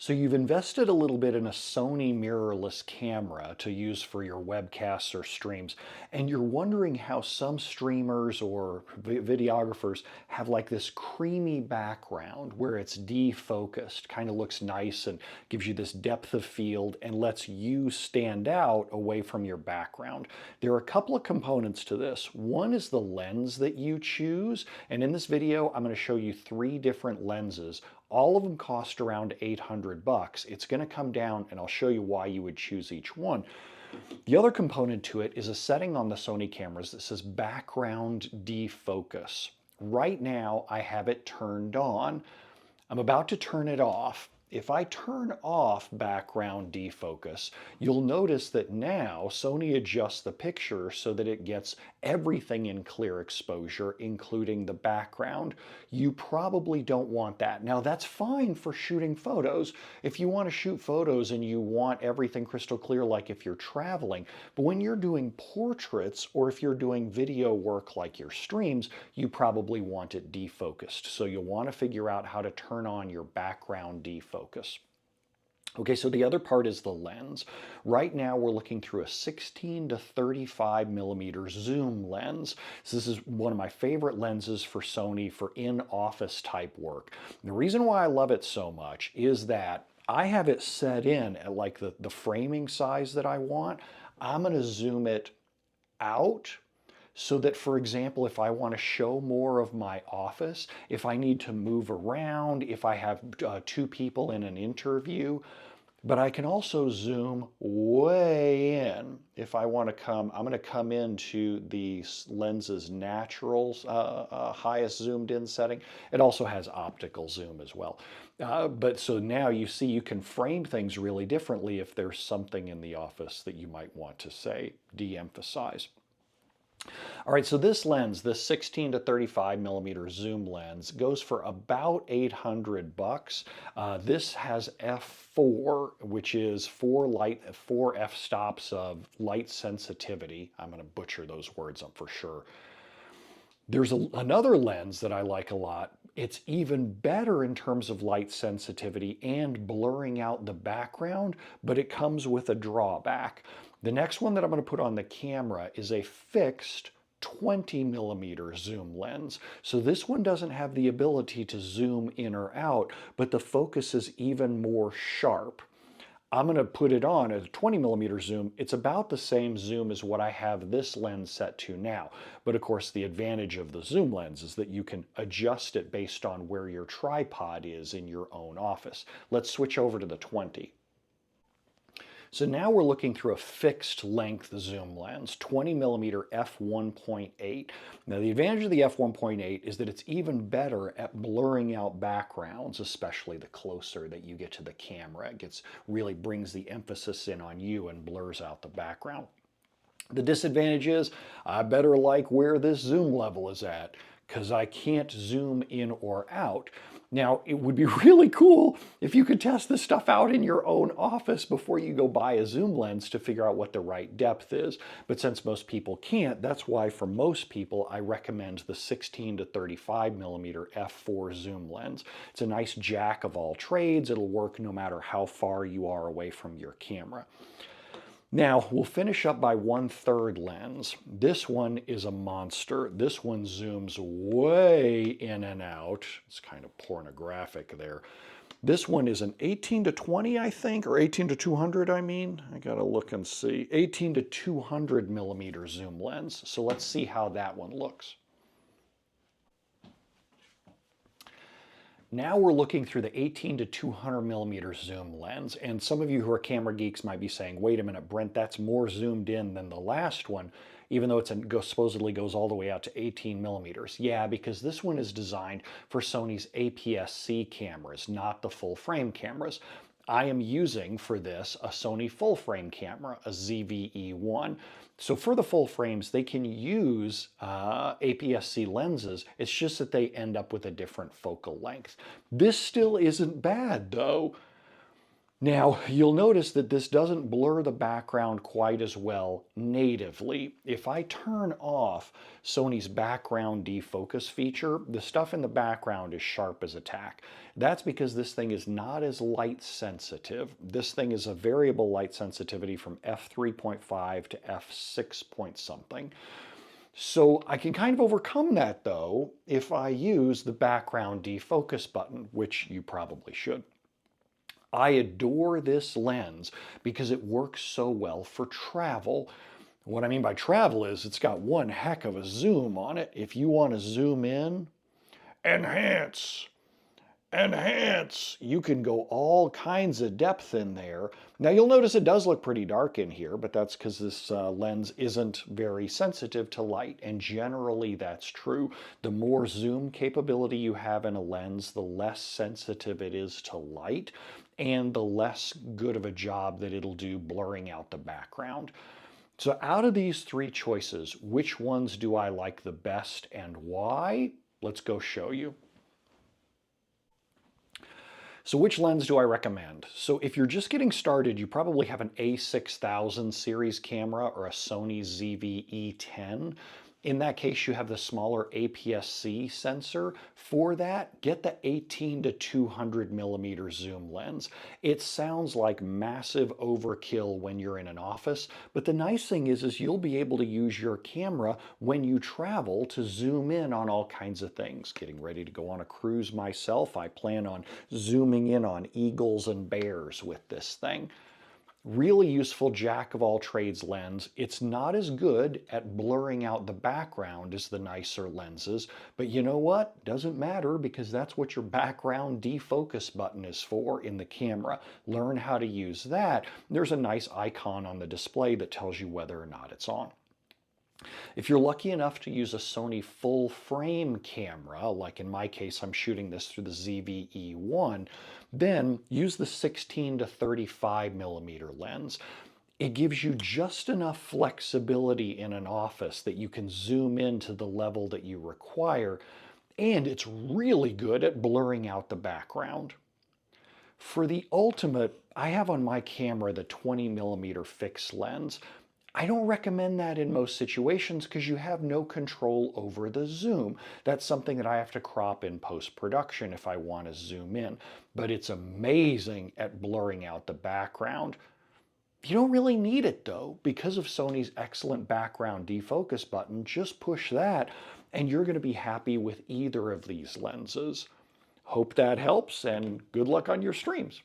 So you've invested a little bit in a Sony mirrorless camera to use for your webcasts or streams, and you're wondering how some streamers or videographers have like this creamy background where it's defocused, kind of looks nice and gives you this depth of field and lets you stand out away from your background. There are a couple of components to this. One is the lens that you choose, and in this video I'm going to show you 3 different lenses. All of them cost around 800 bucks. It's going to come down and I'll show you why you would choose each one. The other component to it is a setting on the Sony cameras that says background defocus. Right now I have it turned on. I'm about to turn it off. If I turn off background defocus, you'll notice that now Sony adjusts the picture so that it gets everything in clear exposure, including the background. You probably don't want that. Now that's fine for shooting photos. If you want to shoot photos and you want everything crystal clear, like if you're traveling, but when you're doing portraits or if you're doing video work like your streams, you probably want it defocused. So you'll want to figure out how to turn on your background defocus. Okay, so the other part is the lens. Right now we're looking through a 16 to 35 millimeter zoom lens. So this is one of my favorite lenses for Sony for in-office type work. The reason why I love it so much is that I have it set in at like the framing size that I want. I'm going to zoom it out so that, for example, if I want to show more of my office, if I need to move around, if I have 2 people in an interview, but I can also zoom way in. If I want to come, I'm going to come into the lens's natural highest zoomed in setting. It also has optical zoom as well. But so now you see you can frame things really differently if there's something in the office that you might want to say, de-emphasize. All right, so this lens, this 16 to 35 millimeter zoom lens, goes for about 800 bucks. This has f4, which is 4 f-stops of light sensitivity. I'm going to butcher those words up for sure. There's another lens that I like a lot. It's even better in terms of light sensitivity and blurring out the background, but it comes with a drawback. The next one that I'm going to put on the camera is a fixed 20 millimeter zoom lens. So this one doesn't have the ability to zoom in or out, but the focus is even more sharp. I'm going to put it on at a 20 millimeter zoom. It's about the same zoom as what I have this lens set to now. But of course, the advantage of the zoom lens is that you can adjust it based on where your tripod is in your own office. Let's switch over to the 20. So now we're looking through a fixed length zoom lens, 20 millimeter f1.8. Now the advantage of the f1.8 is that it's even better at blurring out backgrounds, especially the closer that you get to the camera. It really brings the emphasis in on you and blurs out the background. The disadvantage is I better like where this zoom level is at, because I can't zoom in or out. Now, it would be really cool if you could test this stuff out in your own office before you go buy a zoom lens to figure out what the right depth is. But since most people can't, that's why for most people, I recommend the 16 to 35 millimeter f4 zoom lens. It's a nice jack of all trades. It'll work no matter how far you are away from your camera. Now, we'll finish up by 1/3 lens. This one is a monster. This one zooms way in and out. It's kind of pornographic there. This one is an 18 to 20, I think, or 18 to 200, I mean. I gotta look and see. 18 to 200 millimeter zoom lens. So let's see how that one looks. Now we're looking through the 18 to 200 millimeter zoom lens, and some of you who are camera geeks might be saying, wait a minute, Brent, that's more zoomed in than the last one, even though it supposedly goes all the way out to 18 millimeters. Yeah, because this one is designed for Sony's APS-C cameras, not the full frame cameras. I am using for this a Sony full frame camera, a ZVE1. So for the full frames, they can use APS-C lenses. It's just that they end up with a different focal length. This still isn't bad though. Now, you'll notice that this doesn't blur the background quite as well natively. If I turn off Sony's background defocus feature, the stuff in the background is sharp as a tack. That's because this thing is not as light sensitive. This thing is a variable light sensitivity from f3.5 to f6 point something. So I can kind of overcome that though if I use the background defocus button, which you probably should. I adore this lens because it works so well for travel. What I mean by travel is it's got one heck of a zoom on it. If you want to zoom in, enhance, enhance. You can go all kinds of depth in there. Now you'll notice it does look pretty dark in here, but that's because this lens isn't very sensitive to light, and generally that's true. The more zoom capability you have in a lens, the less sensitive it is to light, and the less good of a job that it'll do blurring out the background. So out of these three choices, which ones do I like the best and why? Let's go show you. So which lens do I recommend? So if you're just getting started, you probably have an A6000 series camera or a Sony ZV-E10. In that case, you have the smaller APS-C sensor. For that, get the 18 to 200 millimeter zoom lens. It sounds like massive overkill when you're in an office, but the nice thing is you'll be able to use your camera when you travel to zoom in on all kinds of things. Getting ready to go on a cruise myself, I plan on zooming in on eagles and bears with this thing. Really useful jack of all trades lens. It's not as good at blurring out the background as the nicer lenses, but you know what? Doesn't matter because that's what your background defocus button is for in the camera. Learn how to use that. There's a nice icon on the display that tells you whether or not it's on. If you're lucky enough to use a Sony full frame camera, like in my case, I'm shooting this through the ZV-E1, then use the 16 to 35 millimeter lens. It gives you just enough flexibility in an office that you can zoom in to the level that you require, and it's really good at blurring out the background. For the ultimate, I have on my camera the 20 millimeter fixed lens. I don't recommend that in most situations because you have no control over the zoom. That's something that I have to crop in post-production if I want to zoom in. But it's amazing at blurring out the background. You don't really need it though. Because of Sony's excellent background defocus button, just push that and you're going to be happy with either of these lenses. Hope that helps and good luck on your streams.